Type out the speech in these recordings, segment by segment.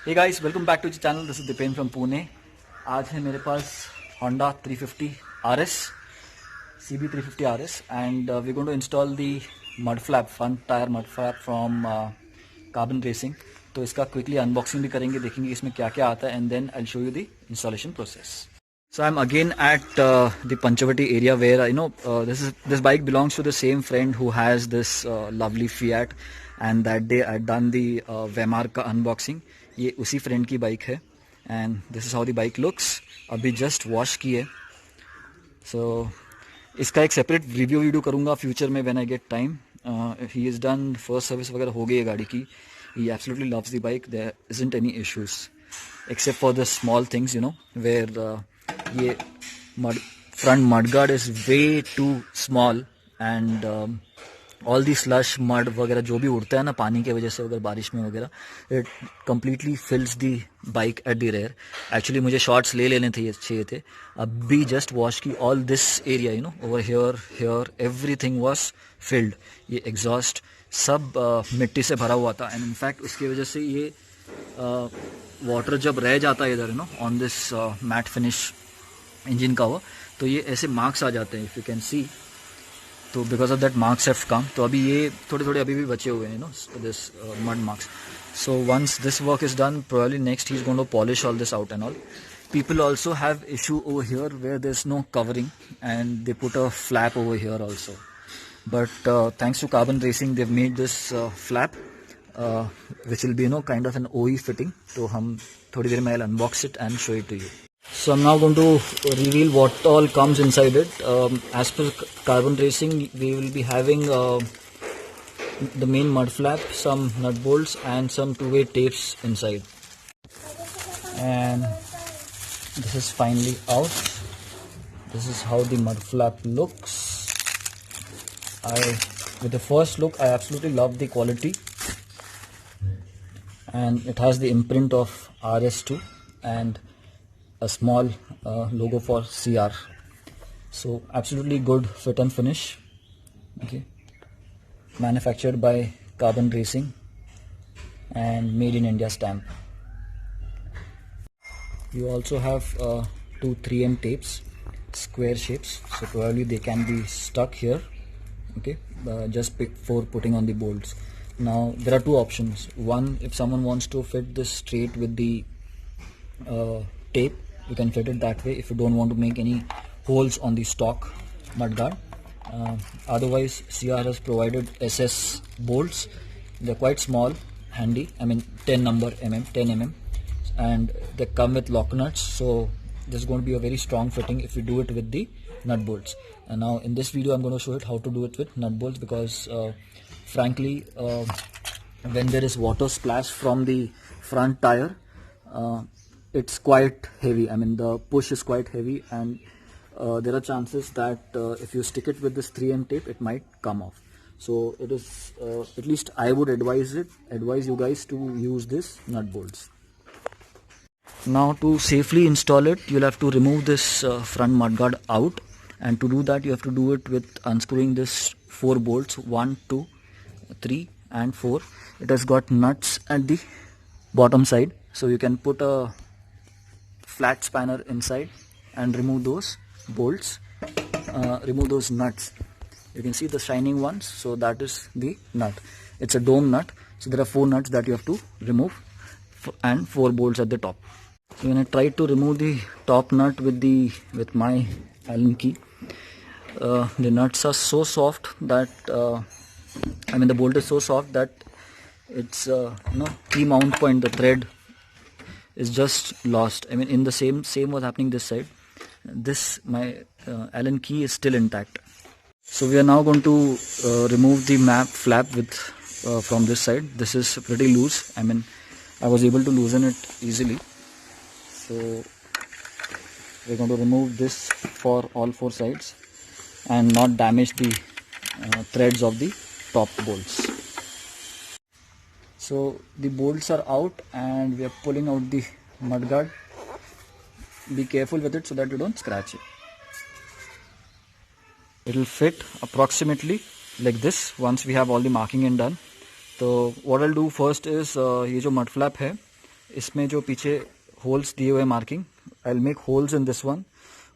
Hey guys, welcome back to the channel. This is Dipen from Pune. आज है मेरे पास Honda 350RS, CB350RS, and we're going to install the mud flap, front tire mud flap from Carbon Racing. तो इसका quickly unboxing भी करेंगे, देखेंगे इसमें क्या क्या आता है, and then I'll show you the installation process. So I'm again at the Panchavati area where this bike belongs to the same friend who has this lovely Fiat, and that day I done the Weimar का unboxing. ये उसी friend की bike है and this is how the bike looks. अभी just wash की है. So इसका एक सेपरेट रिव्यू वीडियो करूँगा फ्यूचर में when I get time. He is done, first service वगैरह हो गई है गाड़ी की. He absolutely loves the bike. There isn't any issues except for the small things where ये front mudguard is way too small and all the slush mud वगैरह जो भी उड़ता है ना पानी की वजह से अगर बारिश में वगैरह, it completely fills the bike at the rear. Actually मुझे शॉर्ट्स ले लेने चाहिए थे. अभी जस्ट वॉश की all this area over here everything was filled. ये एग्जॉस्ट सब मिट्टी से भरा हुआ था एंड इनफैक्ट उसकी वजह से ये वाटर जब रह जाता है इधर on this matte finish engine का वो, तो ये ऐसे मार्क्स आ जाते हैं इफ़ यू कैन सी. तो because of that marks have come. तो अभी ये थोड़े अभी भी बचे हुए हैं this mud marks. So once this work is done, probably next he is going to polish all this out and all. People also have issue over here where there's no covering and they put a flap over here also. But thanks to Carbon Racing, they've made this flap which will be kind of an OE fitting. So हम थोड़ी देर में I'll unbox it and show it to you. So I'm now going to reveal what all comes inside it. As per Carbon Racing, we will be having the main mud flap, some nut bolts and some two-way tapes inside. And this is finally out. This is how the mud flap looks. With the first look, I absolutely love the quality. And it has the imprint of RS2 and a small logo for CR. So absolutely good fit and finish. Okay, manufactured by Carbon Racing and made in India stamp. You also have two 3M tapes, square shapes, so probably they can be stuck here. Okay, just for putting on the bolts. Now there are two options. One, if someone wants to fit this straight with the tape, you can fit it that way if you don't want to make any holes on the stock mudguard. Otherwise, CR has provided SS bolts. They're quite small, handy. I mean 10 mm, and they come with lock nuts. So this is going to be a very strong fitting if you do it with the nut bolts. And now in this video, I'm going to show it how to do it with nut bolts because, frankly, when there is water splash from the front tire, it's quite heavy. I mean the push is quite heavy and there are chances that if you stick it with this 3M tape, it might come off. So it is at least I would advise you guys to use this nut bolts. Now to safely install it, you'll have to remove this front mudguard out, and to do that you have to do it with unscrewing this 4 bolts, 1, 2, 3 and 4. It has got nuts at the bottom side, so you can put a flat spanner inside and remove those bolts, remove those nuts. You can see the shining ones, so that is the nut. It's a dome nut, so there are 4 nuts that you have to remove and 4 bolts at the top. So when I tried to remove the top nut with my Allen key, the nuts are so soft that the bolt is so soft that it's key mount point, the thread is just lost. I mean in the same was happening this side. My Allen key is still intact. So we are now going to remove the flap from this side. This is pretty loose. I mean I was able to loosen it easily. So we're going to remove this for all 4 sides and not damage the threads of the top bolts. So the bolts are out and we are pulling out the mudguard. Be careful with it so that you don't scratch it. It will fit approximately like this once we have all the marking and done. So what I'll do first is ये जो mud flap है इसमें जो पीछे holes दिए हुए marking, I will make holes in this one.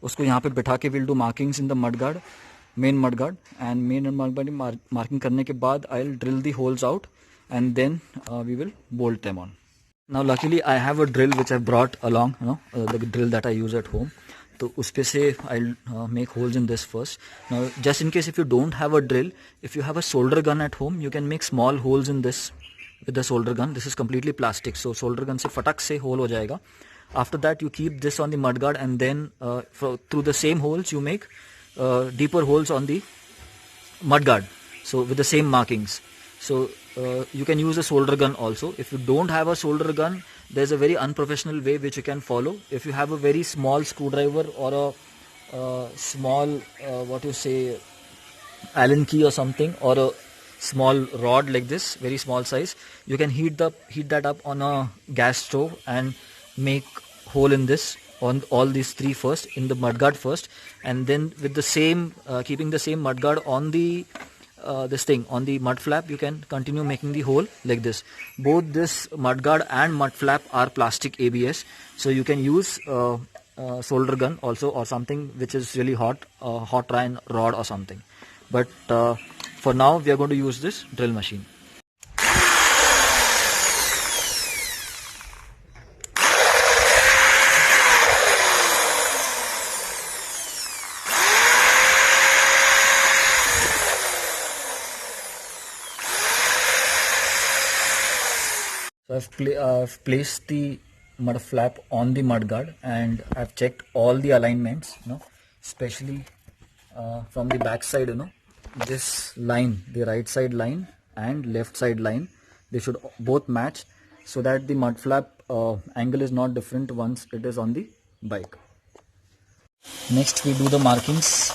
उसको यहाँ पे बिठा के will do markings in the mudguard, main mudguard. And main mudguard marking करने के बाद I will drill the holes out and then we will bolt them on. Now luckily I have a drill which I brought along, the drill that I use at home. तो उस पे से I'll make holes in this first. Now just in case if you don't have a drill, if you have a solder gun at home, you can make small holes in this with the solder gun. This is completely plastic, so solder gun से फटक से hole हो जाएगा. After that you keep this on the mudguard and then through the same holes you make deeper holes on the mudguard. So with the same markings. So you can use a solder gun also. If you don't have a solder gun, there's a very unprofessional way which you can follow. If you have a very small screwdriver or a small Allen key or something, or a small rod like this, very small size, you can heat that up on a gas stove and make hole in this on all these three first, in the mudguard first, and then with the same keeping the same mudguard on the on the mud flap, you can continue making the hole like this. Both this mudguard and mud flap are plastic ABS, so you can use solder gun also, or something which is really hot iron rod or something. But for now we are going to use this drill machine. So I've placed the mud flap on the mudguard and I've checked all the alignments, especially from the back side, this line, the right side line and left side line, they should both match so that the mud flap angle is not different once it is on the bike. Next we do the markings.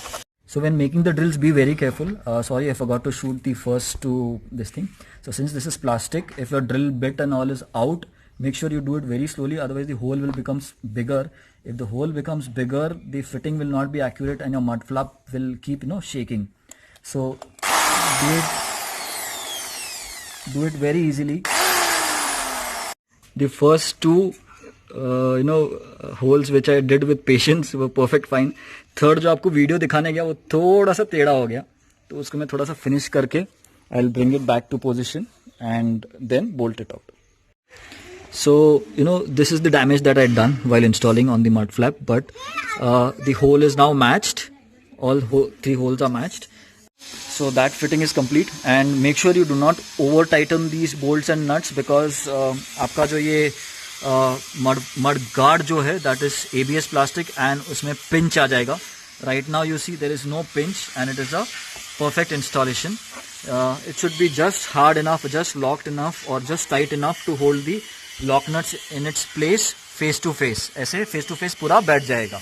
So when making the drills, be very careful. Sorry, I forgot to shoot the first to this thing. So since this is plastic, if your drill bit and all is out, make sure you do it very slowly, otherwise the hole will become bigger. If the hole becomes bigger, the fitting will not be accurate and your mud flap will keep shaking. So do it very easily. The first two holes which I did with patience were perfect fine. Third जो आपको video दिखाने गया वो थोड़ा सा टेढ़ा हो गया, तो उसको मैं थोड़ा सा फिनिश करके I will bring it back to position and then bolt it out. So this is the damage that I had done while installing on the mud flap, but the hole is now matched. All three holes are matched. So that fitting is complete, and make sure you do not over tighten these bolts and nuts, because आपका जो ये mud guard जो है, that is ABS plastic and उसमें pinch आ जाएगा. Right now you see there is no pinch and it is a perfect installation. It should be just hard enough, just locked enough or just tight enough to hold the lock nuts in its place face to face. ऐसे face to face पूरा बैठ जाएगा.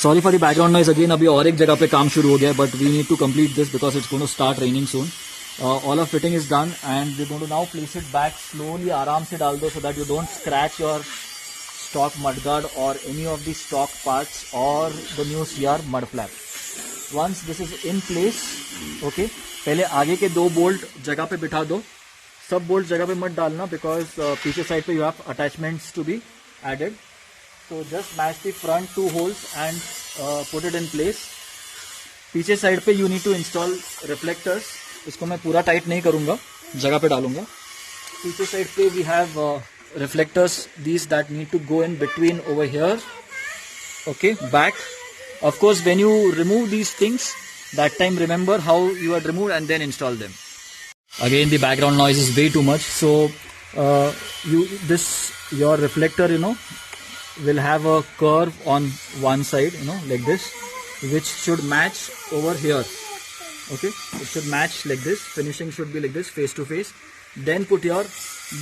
Sorry for the background noise again. अभी और एक जगह पे काम शुरू हो गया है, but we need to complete this because it's going to start raining soon. All of fitting is done and we're going to now place it back slowly. आराम से डाल दो so that you don't scratch your stock mudguard or any of the stock parts or the new CR mud flap. Once this is in place, okay, पहले आगे के दो bolt जगह पे बिठा दो. सब बोल्ट जगह पे मत डालना because पीछे साइड पे you have attachments to be added. So just match the front two holes and put it in place. पीछे साइड पे you need to install reflectors. इसको मैं पूरा टाइट नहीं करूंगा, जगह पे डालूंगा. पीछे साइड पे we have reflectors, these that need to go in between over here. Okay, back. Of course, when you remove these things, that time remember how you had removed and then install them. Again, the background noise is way too much. So your reflector, will have a curve on one side, like this, which should match over here. Okay, it should match like this. Finishing should be like this, face to face. Then put your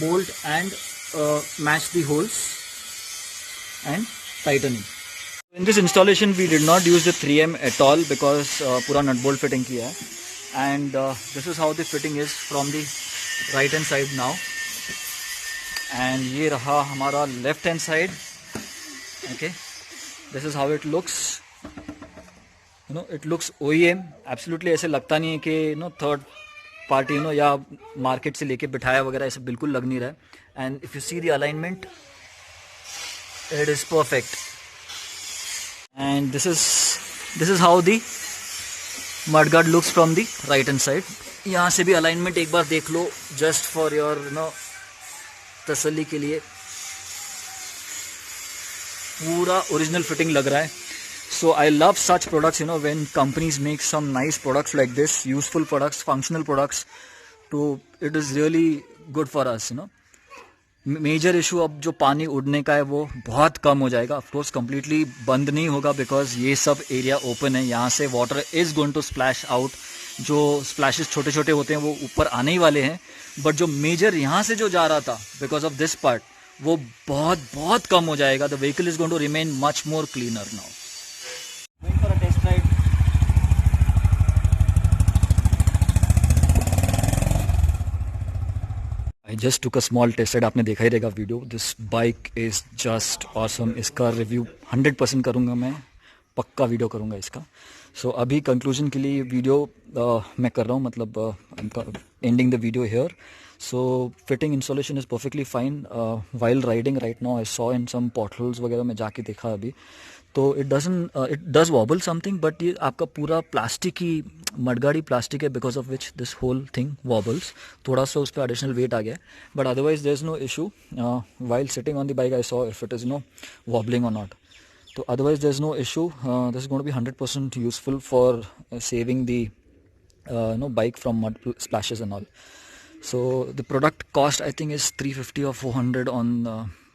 bolt and match the holes and tighten it. In this installation we did not use the 3M at all because pura nut bolt fitting kiya hai. And this is how the fitting is from the right hand side now. And ye raha hamara left hand side. Okay, this is how it looks. It looks OEM. Absolutely ऐसे लगता नहीं है कि third party या market से लेके बिठाया वगैरह ऐसे बिल्कुल लग नहीं रहा है। And if you see the alignment, it is perfect. And this is how the mudguard looks from the right hand side. यहाँ से भी अलाइनमेंट एक बार देख लो, जस्ट फॉर योर तसल्ली के लिए। पूरा ओरिजिनल फिटिंग लग रहा है। So I love such products, when companies make some nice products like this, useful products, functional products, तो it is really good for us. Major issue अब जो पानी उड़ने का है वो बहुत कम हो जाएगा। ऑफकोर्स कंप्लीटली बंद नहीं होगा बिकॉज ये सब एरिया ओपन है, यहाँ से water is going to splash out. जो स्प्लैशेस छोटे छोटे होते हैं वो ऊपर आने ही वाले हैं, बट जो मेजर यहाँ से जो जा रहा था बिकॉज ऑफ दिस पार्ट, वो बहुत बहुत कम हो जाएगा। The vehicle is going to remain much more cleaner now. Going for a test ride. I just took a small test ride. आपने देखा ही रहेगा video. This bike is just awesome. इसका रिव्यू 100% करूँगा मैं, पक्का वीडियो करूँगा इसका। सो अभी कंक्लूजन के लिए वीडियो मैं कर रहा हूँ, मतलब ending the video hair. So fitting installation is perfectly fine. While riding right now, I saw in some potholes वगैरह में जाके देखा अभी, तो it does wobble something, but ये आपका पूरा प्लास्टिक ही, मडगार्ड ही प्लास्टिक है, because of which this whole thing wobbles. थोड़ा सा उस पर additional weight आ गया, but otherwise there is no issue. While sitting on the bike, I saw if it is wobbling or not. So otherwise there is no issue. This is going to be 100% useful for saving the bike from mud splashes and all. So the product cost I think is 350 or 400 on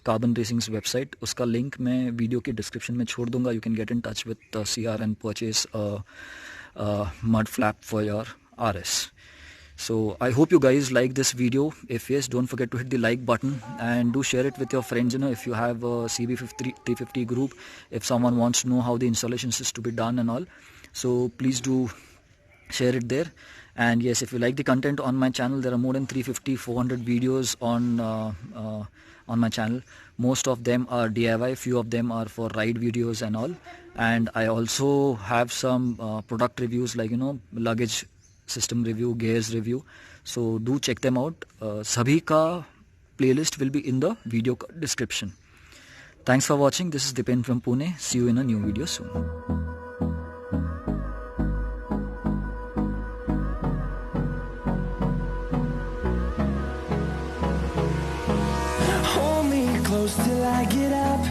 Carbon Racing's website. उसका link मैं video के description में छोड़ दूंगा. You can get in touch with CR and purchase a mud flap for your RS. So I hope you guys like this video. If yes, don't forget to hit the like button and do share it with your friends. If you have a CB350 group, if someone wants to know how the installations is to be done and all, so please do share it there. And yes, if you like the content on my channel, there are more than 350-400 videos on my channel. Most of them are DIY, few of them are for ride videos and all. And I also have some product reviews like luggage system review, gears review. So do check them out. Sabhi ka playlist will be in the video description. Thanks for watching. This is Dipen from Pune. See you in a new video soon. Till I get up,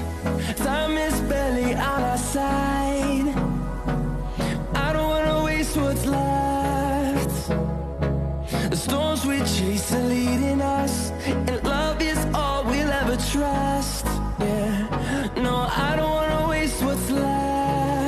time is barely on our side. I don't wanna waste what's left. The storms we chase are leading us, and love is all we'll ever trust. Yeah, no,